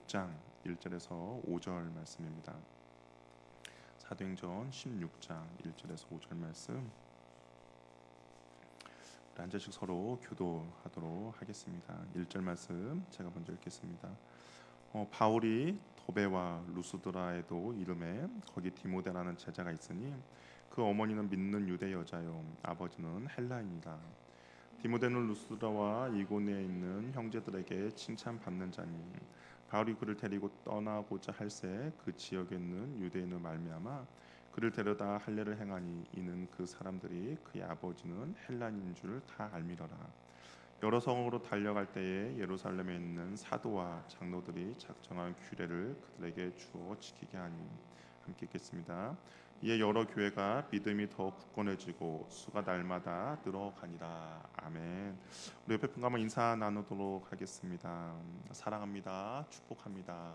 16장 1절에서 5절 말씀입니다. 사도행전 16장 1절에서 5절 말씀, 우리 한 절씩 서로 교도하도록 하겠습니다. 1절 말씀 제가 먼저 읽겠습니다. 바울이 도베와 루스드라에도 이름에 거기 디모데라는 제자가 있으니 그 어머니는 믿는 유대 여자요 아버지는 헬라인이라. 디모데는 루스드라와 이고니에 있는 형제들에게 칭찬받는 자니 바울이 그를 데리고 떠나고자 할새 그 지역에 있는 유대인을 말미암아 그를 데려다 할례를 행하니 이는 그 사람들이 그의 아버지는 헬라인인 줄 다 알미러라. 여러 성으로 달려갈 때에 예루살렘에 있는 사도와 장로들이 작정한 규례를 그들에게 주어 지키게 하니. 함께 읽겠습니다. 이에 여러 교회가 믿음이 더 굳건해지고 수가 날마다 늘어가니라. 아멘. 우리 옆에 분과 한번 인사 나누도록 하겠습니다. 사랑합니다. 축복합니다.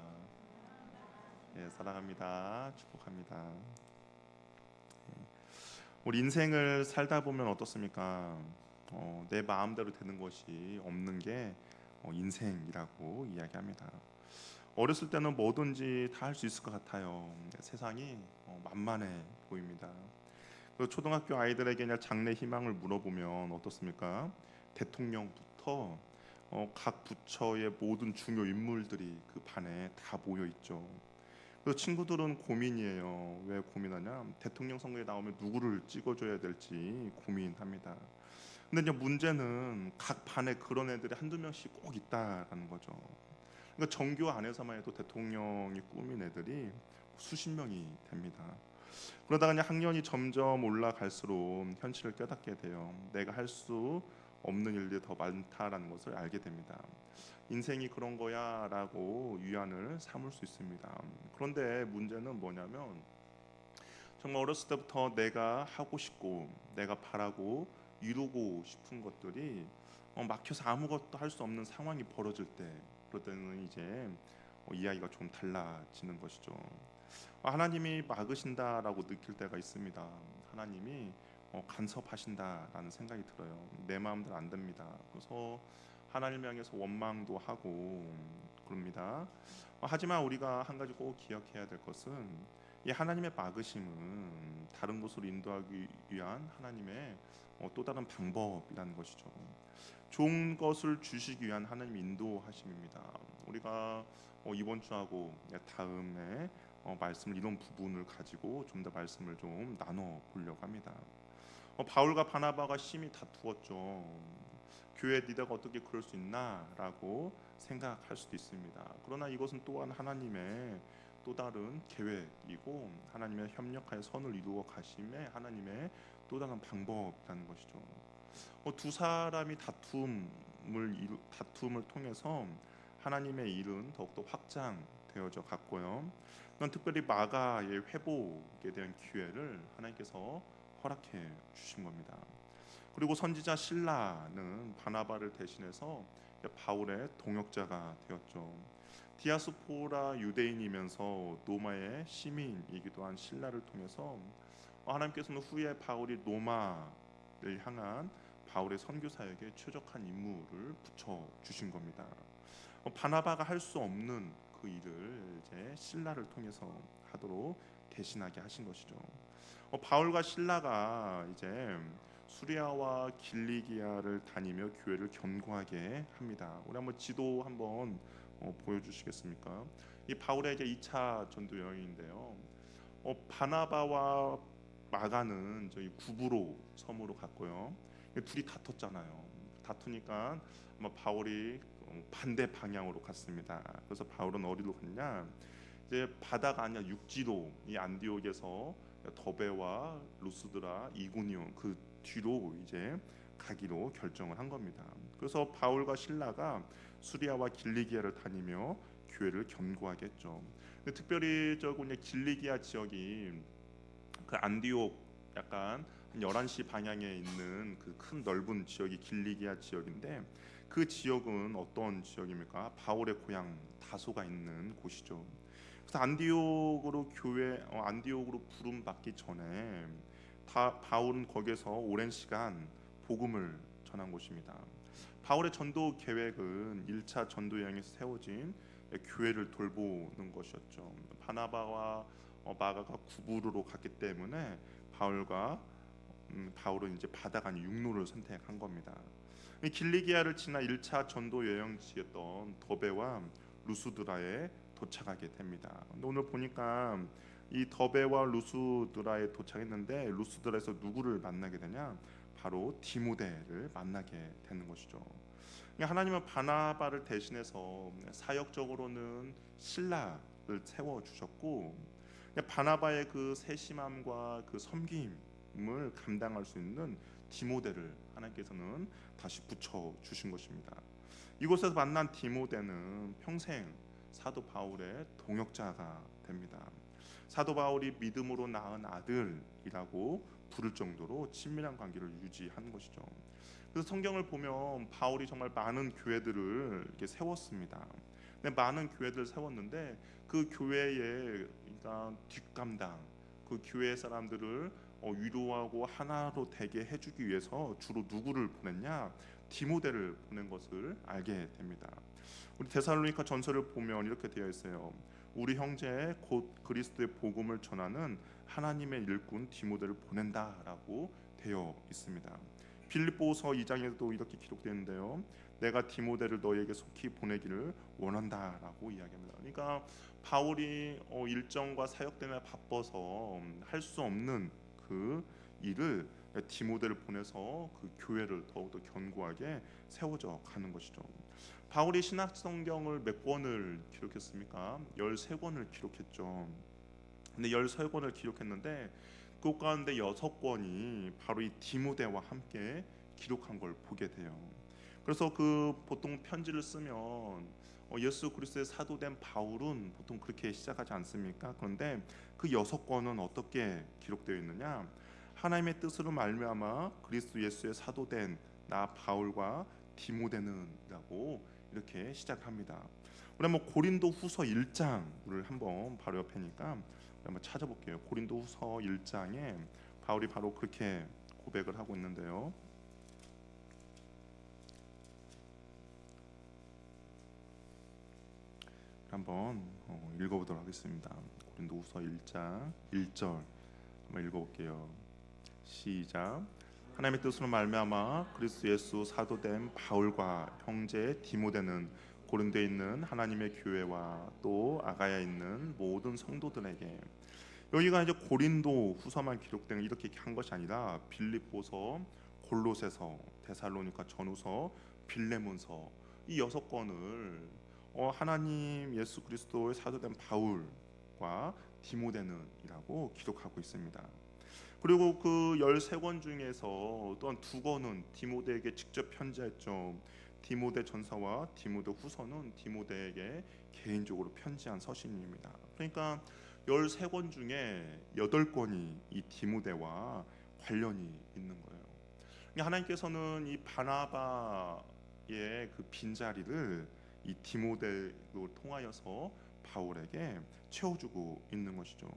예, 사랑합니다. 축복합니다. 우리 인생을 살다 보면 어떻습니까? 내 마음대로 되는 것이 없는 게 인생이라고 이야기합니다. 어렸을 때는 뭐든지 다 할 수 있을 것 같아요. 세상이 만만해 보입니다. 그 초등학교 아이들에게 장래 희망을 물어보면 어떻습니까? 대통령부터 각 부처의 모든 중요 인물들이 그 반에 다 모여 있죠. 그래서 친구들은 고민이에요. 왜 고민하냐? 대통령 선거에 나오면 누구를 찍어줘야 될지 고민합니다. 근데 이제 문제는 각 반에 그런 애들이 한두 명씩 꼭 있다라는 거죠. 그러니까 정교 안에서만 해도 대통령이 꾸민 애들이 수십 명이 됩니다. 그러다가 그냥 학년이 점점 올라갈수록 현실을 깨닫게 돼요. 내가 할 수 없는 일들이 더 많다라는 것을 알게 됩니다. 인생이 그런 거야라고 위안을 삼을 수 있습니다. 그런데 문제는 뭐냐면 정말 어렸을 때부터 내가 하고 싶고 내가 바라고 이루고 싶은 것들이 막혀서 아무것도 할 수 없는 상황이 벌어질 때, 그럴 때는 이제 이야기가 좀 달라지는 것이죠. 하나님이 막으신다라고 느낄 때가 있습니다. 하나님이 간섭하신다라는 생각이 들어요. 내 마음대로 안 됩니다. 그래서 하나님 향해서 원망도 하고 그럽니다. 하지만 우리가 한 가지 꼭 기억해야 될 것은 이 하나님의 막으심은 다른 곳으로 인도하기 위한 하나님의 또 다른 방법이라는 것이죠. 좋은 것을 주시기 위한 하나님의 인도하심입니다. 우리가 이번 주하고 다음에 말씀을 이런 부분을 가지고 좀 더 말씀을 좀 나눠 보려고 합니다. 바울과 바나바가 심히 다투었죠. 교회 리더가 어떻게 그럴 수 있나라고 생각할 수도 있습니다. 그러나 이것은 또한 하나님의 또 다른 계획이고 하나님의 협력하여 선을 이루어 가심에 하나님의 또 다른 방법이라는 것이죠. 두 사람이 다툼을 통해서 하나님의 일은 더욱더 확장되어져 갔고요. 넌 특별히 마가의 회복에 대한 기회를 하나님께서 허락해 주신 겁니다. 그리고 선지자 실라는 바나바를 대신해서 바울의 동역자가 되었죠. 디아스포라 유대인이면서 로마의 시민이기도 한 실라를 통해서 하나님께서는 후에 바울이 로마를 향한 바울의 선교 사역에 최적한 인물을 붙여 주신 겁니다. 바나바가 할 수 없는 그 일을 이제 실라를 통해서 하도록 대신하게 하신 것이죠. 바울과 실라가 이제 수리아와 길리기아를 다니며 교회를 견고하게 합니다. 우리 한번 지도 한번 보여주시겠습니까? 이 바울의 이제 2차 전도 여행인데요. 바나바와 마가는 저희 구브로 섬으로 갔고요. 둘이 다퉜잖아요. 다투니까 아마 바울이 반대 방향으로 갔습니다. 그래서 바울은 어디로 갔냐? 이제 바다가 아니라 육지로 이 안디옥에서 더베와 루스드라, 이고니온 그 뒤로 이제 가기로 결정을 한 겁니다. 그래서 바울과 실라가 수리아와 길리기아를 다니며 교회를 견고하게 했죠. 근데 특별히 길리기아 지역이 그 안디옥 약간 한 11시 방향에 있는 그 큰 넓은 지역이 길리기아 지역인데 그 지역은 어떤 지역입니까? 바울의 고향 다소가 있는 곳이죠. 그래서 안디옥으로 부름 받기 전에 바울은 거기서 오랜 시간 복음을 전한 곳입니다. 바울의 전도 계획은 1차 전도 여행에서 세워진 교회를 돌보는 것이었죠. 바나바와 마가가 구부로로 갔기 때문에 바울은 이제 바다가 아닌 육로를 선택한 겁니다. 이 길리기아를 지나 1차 전도 여행지였던 더베와 루스드라에 도착하게 됩니다. 근데 오늘 보니까 이 더베와 루스드라에 도착했는데 루스드라에서 누구를 만나게 되냐? 바로 디모데를 만나게 되는 것이죠. 그러니까 하나님은 바나바를 대신해서 사역적으로는 신라를 세워 주셨고, 바나바의 그 세심함과 그 섬김을 감당할 수 있는 디모데를 하나님께서는 다시 붙여 주신 것입니다. 이곳에서 만난 디모데는 평생 사도 바울의 동역자가 됩니다. 사도 바울이 믿음으로 낳은 아들이라고 부를 정도로 친밀한 관계를 유지한 것이죠. 그래서 성경을 보면 바울이 정말 많은 교회들을 이렇게 세웠습니다. 근데 많은 교회들을 세웠는데 그 교회의 그러니까 뒷감당, 그 교회 사람들을 위로하고 하나로 되게 해주기 위해서 주로 누구를 보냈냐? 디모데를 보낸 것을 알게 됩니다. 우리 데살로니가 전서를 보면 이렇게 되어 있어요. 우리 형제 곧 그리스도의 복음을 전하는 하나님의 일꾼 디모데를 보낸다라고 되어 있습니다. 빌립보서 2장에도 이렇게 기록되는데요. 내가 디모데를 너에게 속히 보내기를 원한다라고 이야기합니다. 그러니까 바울이 일정과 사역 때문에 바빠서 할 수 없는 그 일을 디모데를 보내서 그 교회를 더욱더 견고하게 세워져 가는 것이죠. 바울이 신약 성경을 몇 권을 기록했습니까? 13권을 기록했죠. 근데 13권을 기록했는데 그 가운데 6권이 바로 이 디모데와 함께 기록한 걸 보게 돼요. 그래서 그 보통 편지를 쓰면 예수 그리스도의 사도된 바울은 보통 그렇게 시작하지 않습니까? 그런데 그 6권은 어떻게 기록되어 있느냐? 하나님의 뜻으로 말미암아 그리스도 예수의 사도된 나 바울과 디모데는이라고 이렇게 시작합니다. 우리 한번 고린도후서 1장을 한번 바로 옆에니까 한번 찾아볼게요. 고린도후서 1장에 바울이 바로 그렇게 고백을 하고 있는데요. 한번 읽어보도록 하겠습니다. 고린도후서 1장 1절 한번 읽어볼게요. 시작. 하나님의 뜻으로 말미암아 그리스도 예수 사도된 바울과 형제 디모데는 고린도에 있는 하나님의 교회와 또 아가야에 있는 모든 성도들에게, 여기가 이제 고린도 후서만 기록된 이렇게 한 것이 아니라 빌립보서, 골로새서, 데살로니가 전후서, 빌레몬서 이 6권을 하나님 예수 그리스도의 사도된 바울과 디모데는이라고 기록하고 있습니다. 그리고 그 13권 중에서 또한 2권은 디모데에게 직접 편지했죠. 디모데 전서와 디모데 후서는 디모데에게 개인적으로 편지한 서신입니다. 그러니까 13권 중에 8권이 이 디모데와 관련이 있는 거예요. 그러니까 하나님께서는 이 바나바의 그 빈자리를 이 디모데로 통하여서 바울에게 채워주고 있는 것이죠.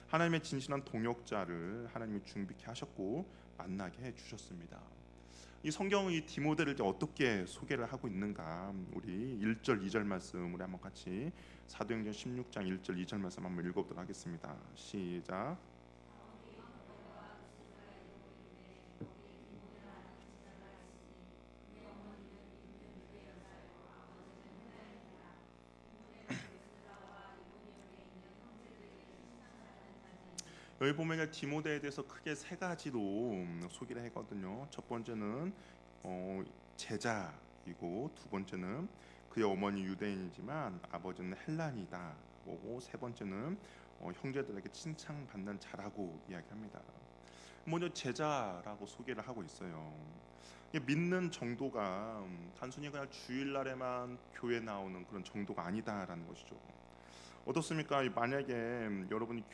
하나님의 진실한 동역자를 하나님이 준비케 하셨고 만나게 해주셨습니다. 이 성경은 이 디모데를 이제 어떻게 소개를 하고 있는가? 우리 1절 2절 말씀 우리 한번 같이 사도행전 16장 1절 2절 말씀 한번 읽어보도록 하겠습니다. 시작. 여기 보면 디모데에 대해서 크게 세 가지로 소개를 하거든요. 첫 번째는 제자이고, 두 번째는 그의 어머니 유대인이지만 아버지는 헬란이다. 보고 세 번째는 형제들에게 칭찬받는 자라고 이야기합니다. 먼저 제자라고 소개를 하고 있어요. 믿는 정도가 단순히 그냥 주일날에만 교회 나오는 그런 정도가 아니다라는 것이죠. 어떻습니까? 만약에 여러분이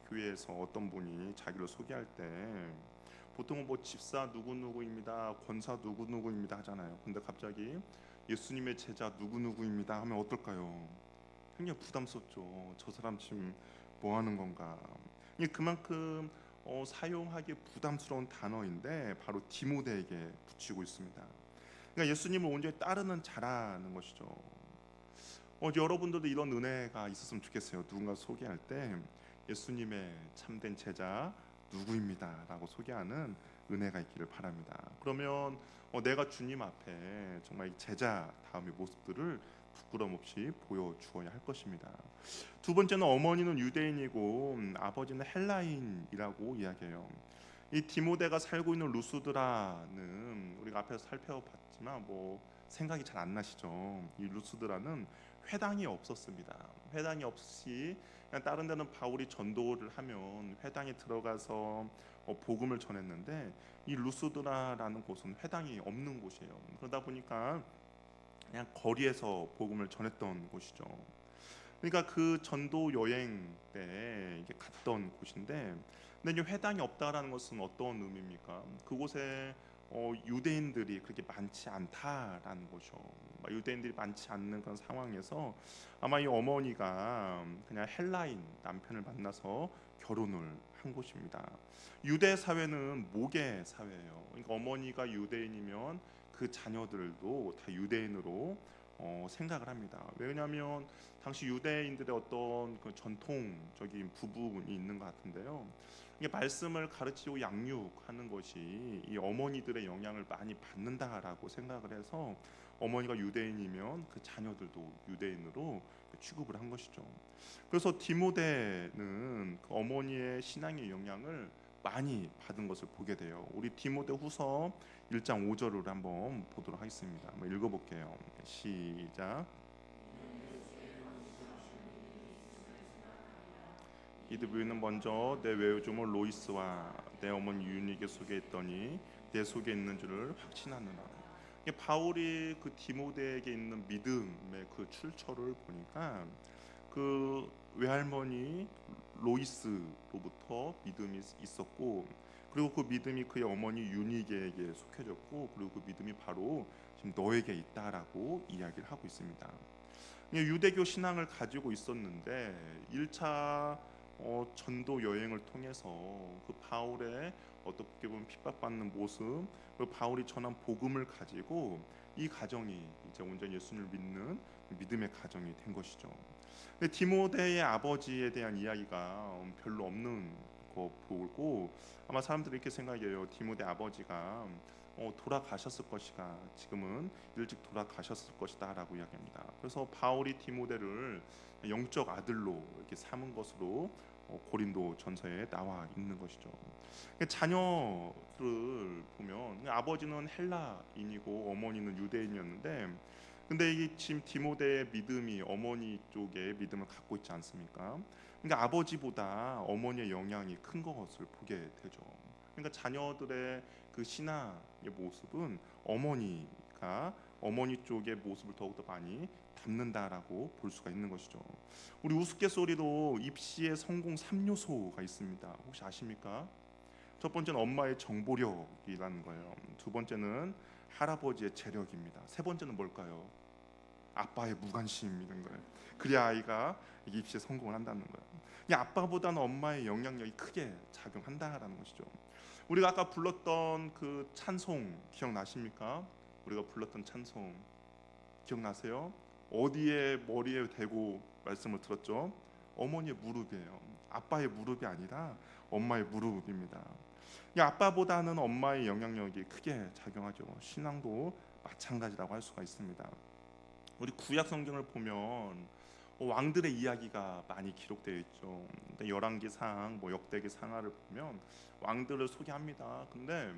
교회에서 어떤 분이 자기를 소개할 때 보통은 뭐 집사 누구누구입니다, 권사 누구누구입니다 하잖아요. 근데 갑자기 예수님의 제자 누구누구입니다 하면 어떨까요? 굉장히 부담스럽죠. 저 사람 지금 뭐 하는 건가? 그만큼 사용하기 부담스러운 단어인데 바로 디모데에게 붙이고 있습니다. 그러니까 예수님을 온전히 따르는 자라는 것이죠. 여러분들도 이런 은혜가 있었으면 좋겠어요. 누군가 소개할 때 예수님의 참된 제자 누구입니다라고 소개하는 은혜가 있기를 바랍니다. 그러면 내가 주님 앞에 정말 이 제자 다음의 모습들을 부끄럼 없이 보여주어야 할 것입니다. 두 번째는 어머니는 유대인이고 아버지는 헬라인이라고 이야기해요. 이 디모데가 살고 있는 루스드라는 우리가 앞에서 살펴봤지만 생각이 잘 안 나시죠? 이 루스드라는 회당이 없었습니다. 회당이 없이 그냥 다른 데는 바울이 전도를 하면 회당에 들어가서 복음을 전했는데 이 루스드라라는 곳은 회당이 없는 곳이에요. 그러다 보니까 그냥 거리에서 복음을 전했던 곳이죠. 그러니까 그 전도 여행 때 이게 갔던 곳인데, 근데 이제 회당이 없다라는 것은 어떤 의미입니까? 그곳에 유대인들이 그렇게 많지 않다라는 거죠. 유대인들이 많지 않는 그런 상황에서 아마 이 어머니가 그냥 헬라인 남편을 만나서 결혼을 한 곳입니다. 유대 사회는 모계 사회예요. 그러니까 어머니가 유대인이면 그 자녀들도 다 유대인으로 생각을 합니다. 왜냐하면 당시 유대인들의 어떤 그 전통적인 부분이 있는 것 같은데요. 이게 말씀을 가르치고 양육하는 것이 이 어머니들의 영향을 많이 받는다라고 생각을 해서 어머니가 유대인이면 그 자녀들도 유대인으로 취급을 한 것이죠. 그래서 디모데는 그 어머니의 신앙의 영향을 많이 받은 것을 보게 돼요. 우리 디모데후서 1장 5절을 한번 보도록 하겠습니다. 한번 읽어볼게요. 시작. 이드뷰는 먼저 내 외조모 로이스와 내 어머니 유니게 소개했더니 내 속에 있는 줄을 확신하느라. 바울이 그 디모데에게 있는 믿음의 그 출처를 보니까 그 외할머니 로이스로부터 믿음이 있었고, 그리고 그 믿음이 그의 어머니 유니게에게 속해졌고, 그리고 그 믿음이 바로 지금 너에게 있다라고 이야기를 하고 있습니다. 유대교 신앙을 가지고 있었는데 1차 전도 여행을 통해서 그 바울의 어떻게 보면 핍박받는 모습, 그 바울이 전한 복음을 가지고 이 가정이 이제 온전히 예수님을 믿는 믿음의 가정이 된 것이죠. 근데 디모데의 아버지에 대한 이야기가 별로 없는 거 보고 아마 사람들이 이렇게 생각해요. 디모데 아버지가 돌아가셨을 것이가 지금은 일찍 돌아가셨을 것이다라고 이야기합니다. 그래서 바울이 디모데를 영적 아들로 이렇게 삼은 것으로 고린도 전서에 나와 있는 것이죠. 자녀를 보면 아버지는 헬라인이고 어머니는 유대인이었는데, 근데 이게 지금 디모데의 믿음이 어머니 쪽의 믿음을 갖고 있지 않습니까? 그러니까 아버지보다 어머니의 영향이 큰 것을 보게 되죠. 그러니까 자녀들의 그 신앙의 모습은 어머니 쪽의 모습을 더욱더 많이 담는다라고 볼 수가 있는 것이죠. 우리 우스갯소리로 입시의 성공 3요소가 있습니다. 혹시 아십니까? 첫 번째는 엄마의 정보력이라는 거예요. 두 번째는 할아버지의 재력입니다. 세 번째는 뭘까요? 아빠의 무관심이라는 거예요. 그래야 아이가 입시에 성공을 한다는 거예요. 이 아빠보다는 엄마의 영향력이 크게 작용한다라는 것이죠. 우리가 아까 불렀던 그 찬송 기억나십니까? 우리가 불렀던 찬송 기억나세요? 어디에 머리에 대고 말씀을 들었죠? 어머니의 무릎이에요. 아빠의 무릎이 아니라 엄마의 무릎입니다. 이 아빠보다는 엄마의 영향력이 크게 작용하죠. 신앙도 마찬가지라고 할 수가 있습니다. 우리 구약 성경을 보면 왕들의 이야기가 많이 기록되어 있죠. 열왕기상, 역대기 상하를 보면 왕들을 소개합니다. 근데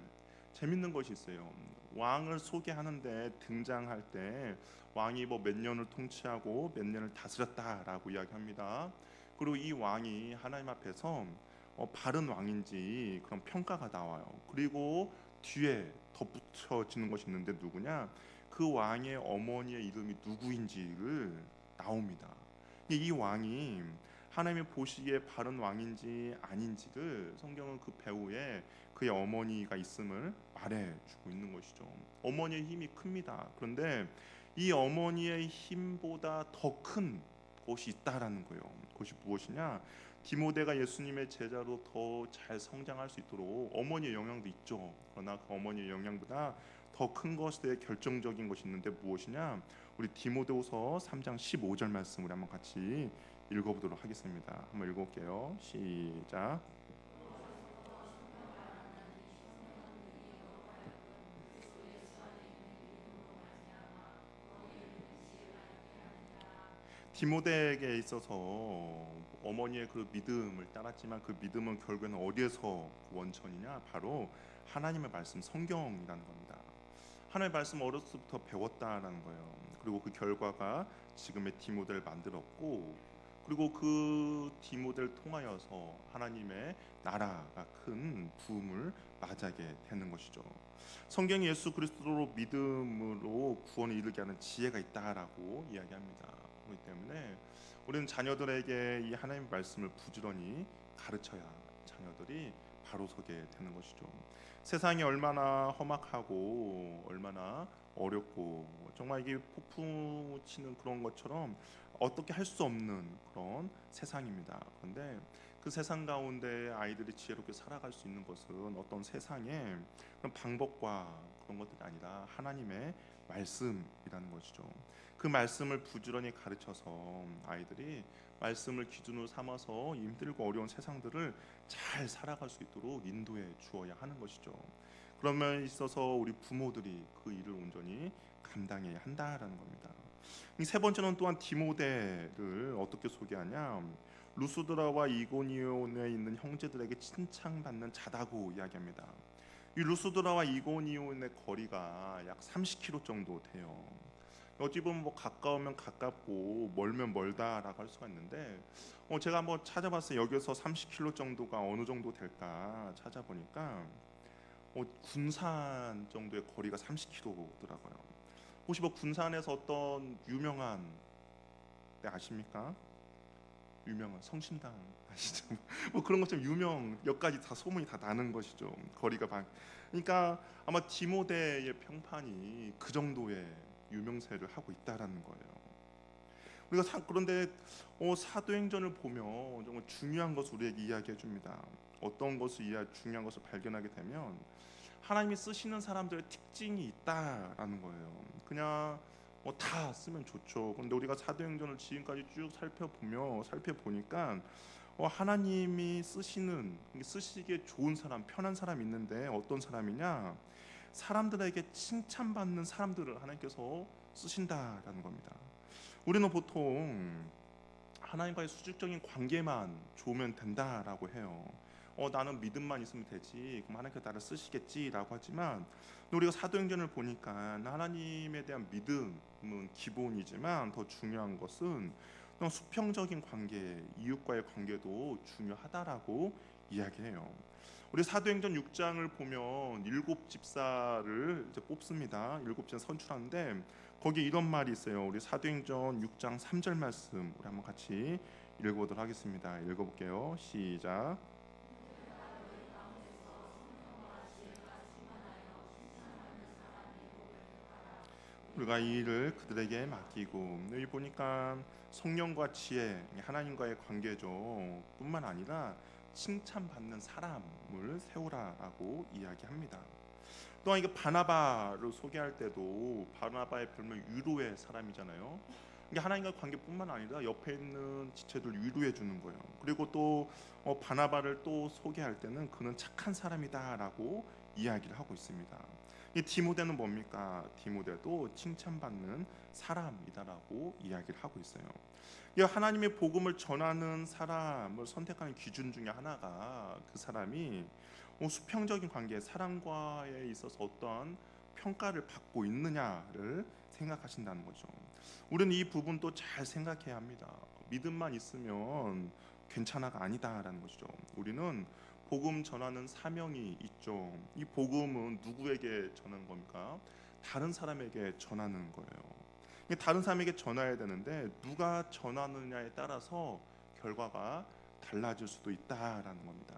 재밌는 것이 있어요. 왕을 소개하는데 등장할 때 왕이 몇 년을 통치하고 몇 년을 다스렸다라고 이야기합니다. 그리고 이 왕이 하나님 앞에서 바른 왕인지 그런 평가가 나와요. 그리고 뒤에 덧붙여지는 것이 있는데 누구냐? 그 왕의 어머니의 이름이 누구인지를 나옵니다. 이 왕이 하나님이 보시기에 바른 왕인지 아닌지를 성경은 그 배후에 그의 어머니가 있음을 말해주고 있는 것이죠. 어머니의 힘이 큽니다. 그런데 이 어머니의 힘보다 더 큰 것이 있다라는 거예요. 그것이 무엇이냐? 디모데가 예수님의 제자로 더 잘 성장할 수 있도록 어머니의 영향도 있죠. 그러나 그 어머니의 영향보다 더 큰 것에 결정적인 것이 있는데 무엇이냐? 우리 디모데후서 3장 15절 말씀 우리 한번 같이 읽어보도록 하겠습니다. 한번 읽어볼게요. 시작. 디모데에게 있어서 어머니의 그 믿음을 따랐지만 그 믿음은 결국에는 어디에서 원천이냐? 바로 하나님의 말씀 성경이라는 겁니다. 하나님의 말씀 어렸을 때부터 배웠다라는 거예요. 그리고 그 결과가 지금의 디모데를 만들었고, 그리고 그 디모데를 통하여서 하나님의 나라가 큰 부흥을 맞이하게 되는 것이죠. 성경이 예수 그리스도로 믿음으로 구원에 이르게 하는 지혜가 있다라고 이야기합니다. 그렇기 때문에 우리는 자녀들에게 이 하나님의 말씀을 부지런히 가르쳐야 자녀들이 바로 서게 되는 것이죠. 세상이 얼마나 험악하고 얼마나 어렵고 정말 이게 폭풍 치는 그런 것처럼 어떻게 할 수 없는 그런 세상입니다. 그런데 그 세상 가운데 아이들이 지혜롭게 살아갈 수 있는 것은 어떤 세상의 그런 방법과 그런 것들이 아니라 하나님의 말씀이라는 것이죠. 그 말씀을 부지런히 가르쳐서 아이들이 말씀을 기준으로 삼아서 힘들고 어려운 세상들을 잘 살아갈 수 있도록 인도해 주어야 하는 것이죠. 그런 면에 있어서 우리 부모들이 그 일을 온전히 감당해야 한다라는 겁니다. 이 세 번째는 또한 디모데를 어떻게 소개하냐? 루스드라와 이고니온에 있는 형제들에게 칭찬받는 자다고 이야기합니다. 이 루스드라와 이고니온의 거리가 약 30km 정도 돼요. 어찌 보면 뭐 가까우면 가깝고 멀면 멀다라고 할 수가 있는데 제가 한번 찾아봤어요. 여기서 30km 정도가 어느 정도 될까 찾아보니까 군산 정도의 거리가 30km더라고요. 혹시 뭐 군산에서 어떤 유명한 데 아십니까? 유명한 성심당 아시죠? 뭐 그런 것처럼 유명 여기까지 다 소문이 다 나는 것이죠. 거리가 그러니까 아마 디모데의 평판이 그 정도의 유명세를 하고 있다라는 거예요. 우리가 그런데 사도행전을 보면 정말 중요한 것을 우리에게 이야기해 줍니다. 어떤 것을 중요한 것을 발견하게 되면 하나님이 쓰시는 사람들의 특징이 있다라는 거예요. 그냥 다 쓰면 좋죠. 그런데 우리가 사도행전을 지금까지 쭉 살펴보니까 하나님이 쓰시기에 좋은 사람, 편한 사람 있는데 어떤 사람이냐? 사람들에게 칭찬받는 사람들을 하나님께서 쓰신다라는 겁니다. 우리는 보통 하나님과의 수직적인 관계만 좋으면 된다라고 해요. 나는 믿음만 있으면 되지, 그럼 하나님께서 나를 쓰시겠지라고 하지만 우리가 사도행전을 보니까 하나님에 대한 믿음은 기본이지만 더 중요한 것은 수평적인 관계, 이웃과의 관계도 중요하다라고 이야기해요. 우리 사도행전 6장을 보면 일곱 집사를 이제 뽑습니다. 일곱 집사 선출하는데 거기 이런 말이 있어요. 우리 사도행전 6장 3절 말씀 우리 한번 같이 읽어보도록 하겠습니다. 읽어볼게요. 시작. 우리가 이 일을 그들에게 맡기고 여기 보니까 성령과 지혜, 하나님과의 관계죠. 뿐만 아니라 칭찬받는 사람을 세우라라고 이야기합니다. 또한 이게 바나바를 소개할 때도 바나바의 별명 위로의 사람이잖아요. 이게 하나님과 관계뿐만 아니라 옆에 있는 지체들 위로해 주는 거예요. 그리고 또 바나바를 또 소개할 때는 그는 착한 사람이다라고 이야기를 하고 있습니다. 이 디모데는 뭡니까? 디모데도 칭찬받는 사람이다라고 이야기를 하고 있어요. 이 하나님의 복음을 전하는 사람을 선택하는 기준 중에 하나가 그 사람이 수평적인 관계, 사람과에 있어서 어떠한 평가를 받고 있느냐를 생각하신다는 거죠. 우리는 이 부분도 잘 생각해야 합니다. 믿음만 있으면 괜찮아가 아니다라는 것이죠. 우리는 복음 전하는 사명이 있죠. 이 복음은 누구에게 전하는 겁니까? 다른 사람에게 전하는 거예요. 다른 사람에게 전해야 되는데 누가 전하느냐에 따라서 결과가 달라질 수도 있다라는 겁니다.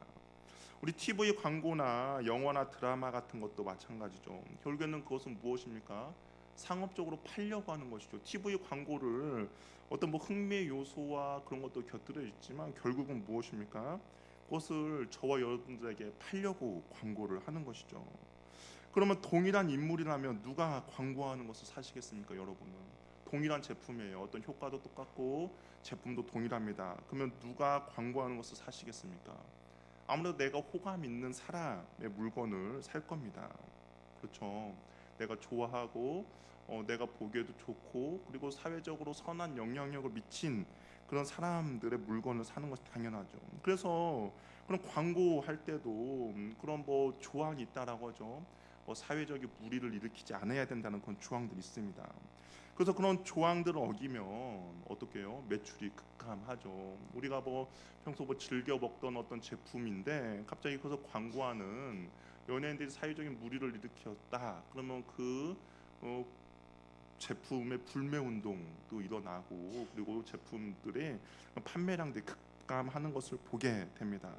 우리 TV 광고나 영화나 드라마 같은 것도 마찬가지죠. 결국에는 그것은 무엇입니까? 상업적으로 팔려고 하는 것이죠. TV 광고를 어떤 뭐 흥미의 요소와 그런 것도 곁들여 있지만 결국은 무엇입니까? 그것을 저와 여러분들에게 팔려고 광고를 하는 것이죠. 그러면 동일한 인물이라면 누가 광고하는 것을 사시겠습니까, 여러분은? 동일한 제품이에요. 어떤 효과도 똑같고 제품도 동일합니다. 그러면 누가 광고하는 것을 사시겠습니까? 아무래도 내가 호감 있는 사람의 물건을 살 겁니다. 그렇죠. 내가 좋아하고 내가 보기에도 좋고 그리고 사회적으로 선한 영향력을 미친 그런 사람들의 물건을 사는 것이 당연하죠. 그래서 그런 광고할 때도 그런 뭐 조항이 있다라고 하죠. 사회적인 무리를 일으키지 않아야 된다는 그런 조항들이 있습니다. 그래서 그런 조항들을 어기면 어떻게 해요? 매출이 급감하죠. 우리가 뭐 평소 뭐 즐겨 먹던 어떤 제품인데 갑자기 그래서 광고하는 연예인들이 사회적인 무리를 일으켰다. 그러면 그 어, 제품의 불매 운동도 일어나고 그리고 제품들의 판매량들이 급감하는 것을 보게 됩니다.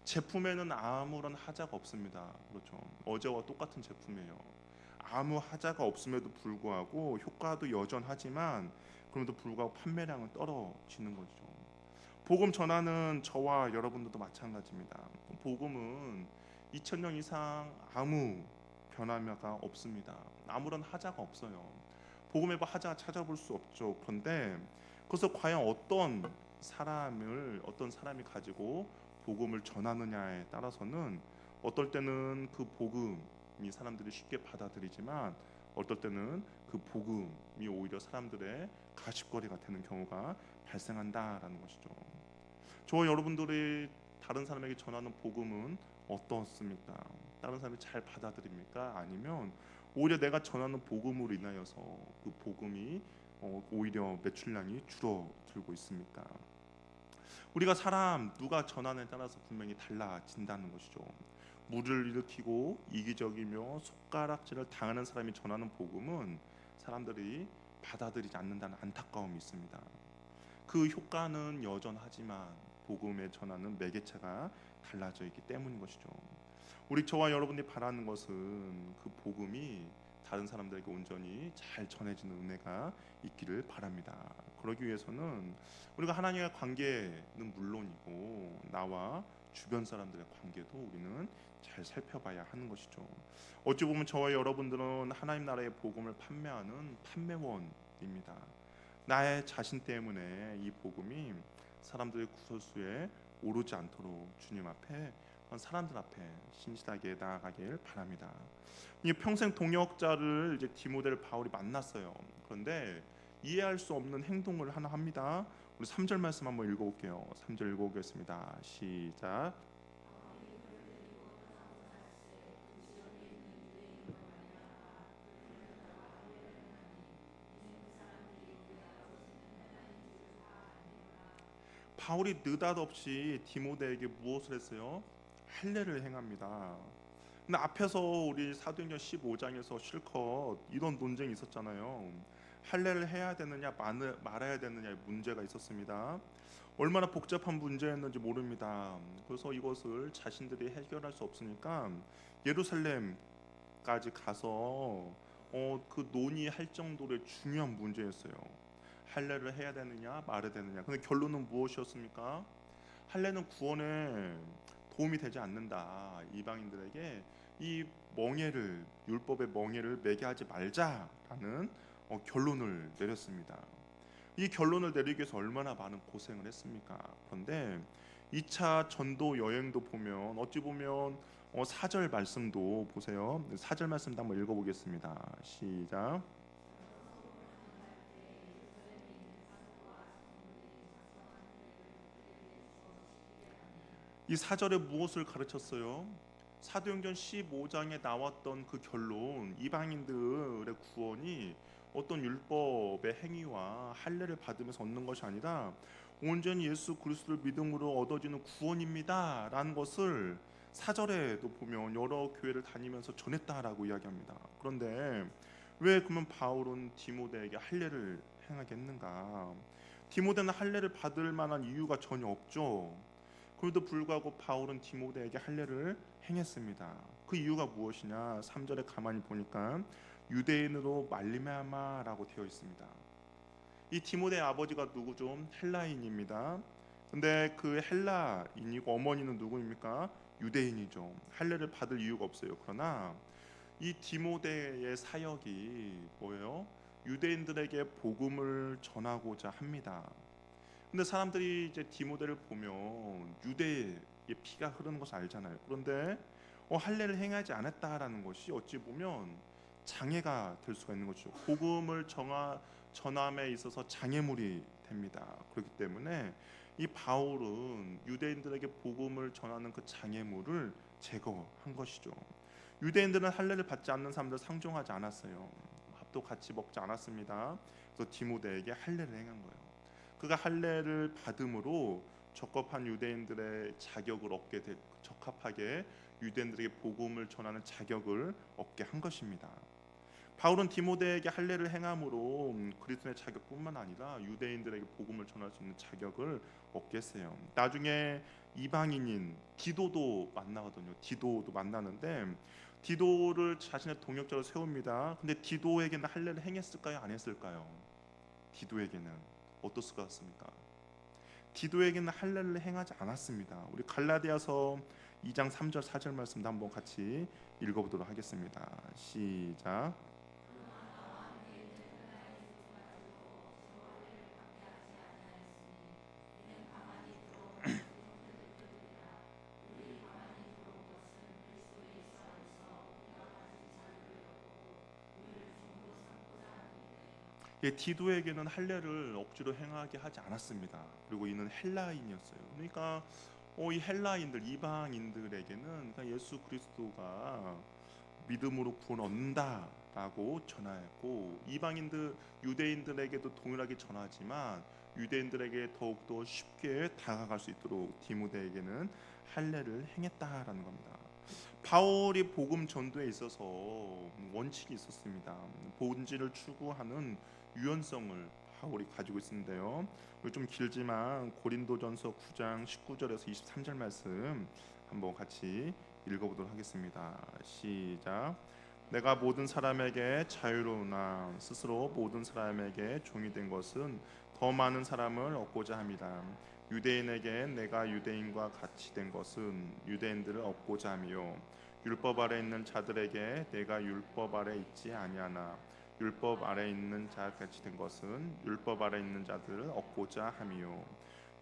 제품에는 아무런 하자가 없습니다. 그렇죠. 어제와 똑같은 제품이에요. 아무 하자가 없음에도 불구하고 효과도 여전하지만 그럼에도 불구하고 판매량은 떨어지는 거죠. 복음 전하는 저와 여러분들도 마찬가지입니다. 복음은 2000년 이상 아무 변화가 없습니다. 아무런 하자가 없어요. 복음에 뭐 하자 찾아볼 수 없죠. 그런데 그래서 과연 어떤 사람이 가지고 복음을 전하느냐에 따라서는 어떨 때는 그 복음이 사람들이 쉽게 받아들이지만 어떨 때는 그 복음이 오히려 사람들의 가십거리가 되는 경우가 발생한다라는 것이죠. 저와 여러분들이 다른 사람에게 전하는 복음은 어떻습니까? 다른 사람이 잘 받아들입니까? 아니면 오히려 내가 전하는 복음으로 인하여서 그 복음이 오히려 매출량이 줄어들고 있습니까? 우리가 사람 누가 전하느냐에 따라서 분명히 달라진다는 것이죠. 무리를 일으키고 이기적이며 손가락질을 당하는 사람이 전하는 복음은 사람들이 받아들이지 않는다는 안타까움이 있습니다. 그 효과는 여전하지만 복음에 전하는 매개체가 달라져 있기 때문인 것이죠. 우리 저와 여러분이 바라는 것은 그 복음이 다른 사람들에게 온전히 잘 전해지는 은혜가 있기를 바랍니다. 그러기 위해서는 우리가 하나님과의 관계는 물론이고 나와 주변 사람들의 관계도 우리는 잘 살펴봐야 하는 것이죠. 어찌 보면 저와 여러분들은 하나님 나라의 복음을 판매하는 판매원입니다. 나의 자신 때문에 이 복음이 사람들의 구설수에 오르지 않도록 주님 앞에 사람들 앞에 신실하게 나아가길 바랍니다. 이 평생 동역자를 이제 디모데를 바울이 만났어요. 그런데 이해할 수 없는 행동을 하나 합니다. 우리 3절 말씀 한번 읽어볼게요. 3절 읽어보겠습니다. 시작. 바울이 느닷없이 디모데에게 무엇을 했어요? 할례를 행합니다. 근데 앞에서 우리 사도행전 15장에서 실컷 이런 논쟁이 있었잖아요. 할례를 해야 되느냐 말아야 되느냐의 문제가 있었습니다. 얼마나 복잡한 문제였는지 모릅니다. 그래서 이것을 자신들이 해결할 수 없으니까 예루살렘까지 가서 그 논의할 정도로 중요한 문제였어요. 할례를 해야 되느냐 말아야 되느냐. 근데 결론은 무엇이었습니까? 할례는 구원에 도움이 되지 않는다. 이방인들에게 이 멍에를 율법의 멍에를 매게 하지 말자라는 결론을 내렸습니다. 이 결론을 내리기 위해서 얼마나 많은 고생을 했습니까? 그런데 2차 전도 여행도 보면 어찌 보면 4절 말씀도 보세요. 4절 말씀도 한번 읽어보겠습니다. 시작. 이 4절에 무엇을 가르쳤어요? 사도행전 15장에 나왔던 그 결론, 이방인들의 구원이 어떤 율법의 행위와 할례를 받으면서 얻는 것이 아니라 온전히 예수 그리스도를 믿음으로 얻어지는 구원입니다라는 것을 4절에도 보면 여러 교회를 다니면서 전했다라고 이야기합니다. 그런데 왜 그러면 바울은 디모데에게 할례를 행하게 했는가? 디모데는 할례를 받을 만한 이유가 전혀 없죠. 그럼에도 불구하고 바울은 디모데에게 할례를 행했습니다. 그 이유가 무엇이냐? 3절에 가만히 보니까 유대인으로 말미암아라고 되어 있습니다. 이 디모데의 아버지가 누구죠? 헬라인입니다. 근데 그 헬라인이고 어머니는 누구입니까? 유대인이죠. 할례를 받을 이유가 없어요. 그러나 이 디모데의 사역이 뭐예요? 유대인들에게 복음을 전하고자 합니다. 근데 사람들이 이제 디모데를 보면 유대의 피가 흐르는 것을 알잖아요. 그런데 할례를 행하지 않았다라는 것이 어찌 보면 장애가 될 수가 있는 거죠. 복음을 전함에 있어서 장애물이 됩니다. 그렇기 때문에 이 바울은 유대인들에게 복음을 전하는 그 장애물을 제거한 것이죠. 유대인들은 할례를 받지 않는 사람들 상종하지 않았어요. 밥도 같이 먹지 않았습니다. 그래서 디모데에게 할례를 행한 거예요. 그가 할례를 받음으로 적합한 유대인들의 자격을 얻게 될, 적합하게 유대인들에게 복음을 전하는 자격을 얻게 한 것입니다. 바울은 디모데에게 할례를 행함으로 그리스도의 자격뿐만 아니라 유대인들에게 복음을 전할 수 있는 자격을 얻게 했어요. 나중에 이방인인 디도도 만나거든요. 디도도 만나는데 디도를 자신의 동역자로 세웁니다. 근데 디도에게는 할례를 행했을까요? 안 했을까요? 디도에게는 어떻을 것 같습니까? 디도에게는 할례를 행하지 않았습니다. 우리 갈라디아서 2장 3절 4절 말씀도 한번 같이 읽어보도록 하겠습니다. 시작. 디도에게는 할례를 억지로 행하게 하지 않았습니다. 그리고 이는 헬라인이었어요. 그러니까 이 헬라인들 이방인들에게는 그러니까 예수 그리스도가 믿음으로 구원 얻는다라고 전하였고 이방인들 유대인들에게도 동일하게 전하지만 유대인들에게 더욱더 쉽게 다가갈 수 있도록 디모데에게는 할례를 행했다라는 겁니다. 바울이 복음 전도에 있어서 원칙이 있었습니다. 본질을 추구하는 유연성을 바울이 가지고 있는데요. 좀 길지만 고린도전서 9장 19절에서 23절 말씀 한번 같이 읽어보도록 하겠습니다. 시작. 내가 모든 사람에게 자유로우나 스스로 모든 사람에게 종이 된 것은 더 많은 사람을 얻고자 함이라. 유대인에게 내가 유대인과 같이 된 것은 유대인들을 얻고자 함이요 율법 아래 있는 자들에게 내가 율법 아래 있지 아니하나 율법 아래 있는 자 같이 된 것은 율법 아래 있는 자들을 얻고자 함이요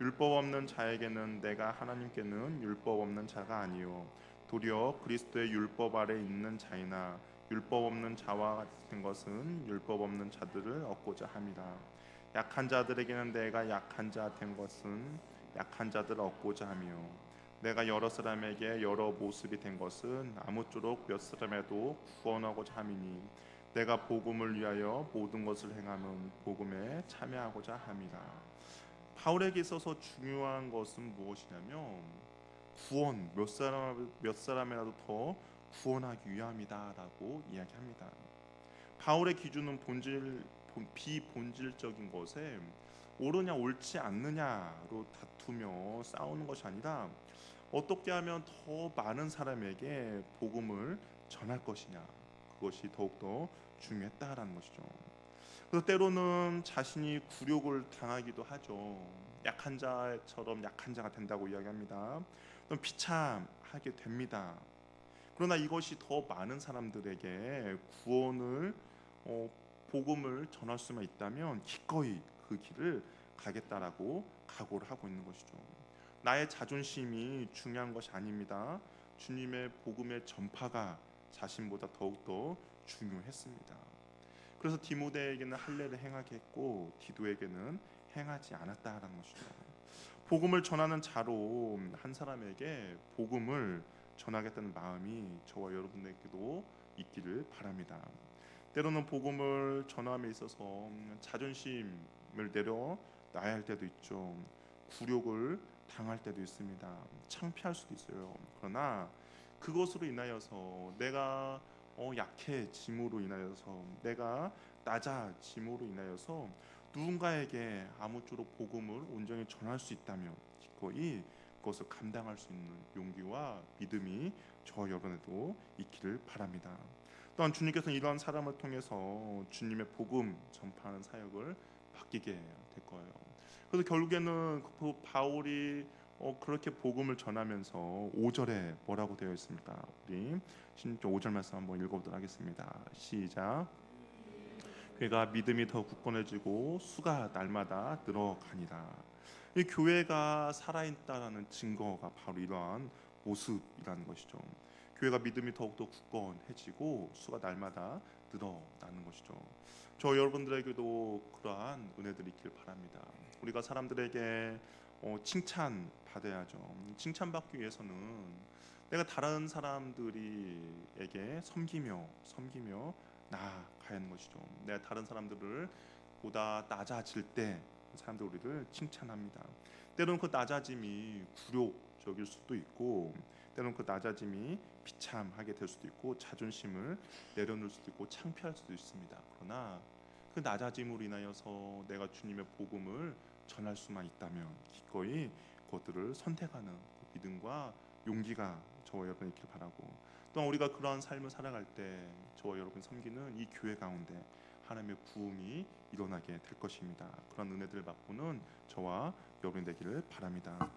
율법 없는 자에게는 내가 하나님께는 율법 없는 자가 아니요 도리어 그리스도의 율법 아래 있는 자이나 율법 없는 자와 같은 것은 율법 없는 자들을 얻고자 함이라. 약한 자들에게는 내가 약한 자 된 것은 약한 자들을 얻고자 하며 내가 여러 사람에게 여러 모습이 된 것은 아무쪼록 몇 사람에도 구원하고자 함이니 내가 복음을 위하여 모든 것을 행하면 복음에 참여하고자 함이라. 바울에게 있어서 중요한 것은 무엇이냐면 구원 몇 사람이라도 더 구원하기 위함이다라고 이야기합니다. 바울의 기준은 비본질적인 것에 옳으냐 옳지 않느냐로 다투며 싸우는 것이 아니라 어떻게 하면 더 많은 사람에게 복음을 전할 것이냐 그것이 더욱더 중요했다라는 것이죠. 그래서 때로는 자신이 굴욕을 당하기도 하죠. 약한 자처럼 약한 자가 된다고 이야기합니다. 또 비참하게 됩니다. 그러나 이것이 더 많은 사람들에게 구원을 복음을 전할 수만 있다면 기꺼이 그 길을 가겠다라고 각오를 하고 있는 것이죠. 나의 자존심이 중요한 것이 아닙니다. 주님의 복음의 전파가 자신보다 더욱더 중요했습니다. 그래서 디모데에게는 할례를 행하게 했고 디도에게는 행하지 않았다라는 것이죠. 복음을 전하는 자로 한 사람에게 복음을 전하겠다는 마음이 저와 여러분에게도 있기를 바랍니다. 때로는 복음을 전함에 있어서 자존심을 내려 놔야 할 때도 있죠. 굴욕을 당할 때도 있습니다. 창피할 수도 있어요. 그러나 그것으로 인하여서 내가 약해짐으로 인하여서 내가 낮아짐으로 인하여서 누군가에게 아무쪼록 복음을 온전히 전할 수 있다면 기꺼이 그것을 감당할 수 있는 용기와 믿음이 저 여러분에도 있기를 바랍니다. 또한 주님께서는 이러한 사람을 통해서 주님의 복음 전파하는 사역을 맡기게 될 거예요. 그래서 결국에는 그 바울이 그렇게 복음을 전하면서 5절에 뭐라고 되어 있습니까? 우리 5절 말씀 한번 읽어보도록 하겠습니다. 시작. 교회가 믿음이 더 굳건해지고 수가 날마다 늘어가니라. 이 교회가 살아있다라는 증거가 바로 이러한 모습이라는 것이죠. 교회가 믿음이 더욱더 굳건해지고 수가 날마다 늘어나는 것이죠. 저 여러분들에게도 그러한 은혜들이 있길 바랍니다. 우리가 사람들에게 칭찬 받아야죠. 칭찬받기 위해서는 내가 다른 사람들에게 섬기며 나아가야 하는 것이죠. 내가 다른 사람들을 보다 낮아질 때 사람들 우리를 칭찬합니다. 때로는 그 낮아짐이 굴욕적일 수도 있고, 때로는 그 낮아짐이 비참하게 될 수도 있고, 자존심을 내려놓을 수도 있고 창피할 수도 있습니다. 그러나 그 낮아짐으로 인하여서 내가 주님의 복음을 전할 수만 있다면 기꺼이 그것들을 선택하는 그 믿음과 용기가 저와 여러분 있길 바라고, 또한 우리가 그러한 삶을 살아갈 때 저와 여러분 섬기는 이 교회 가운데 하나님의 부흥이 일어나게 될 것입니다. 그런 은혜들을 맛보는 저와 여러분이 되기를 바랍니다.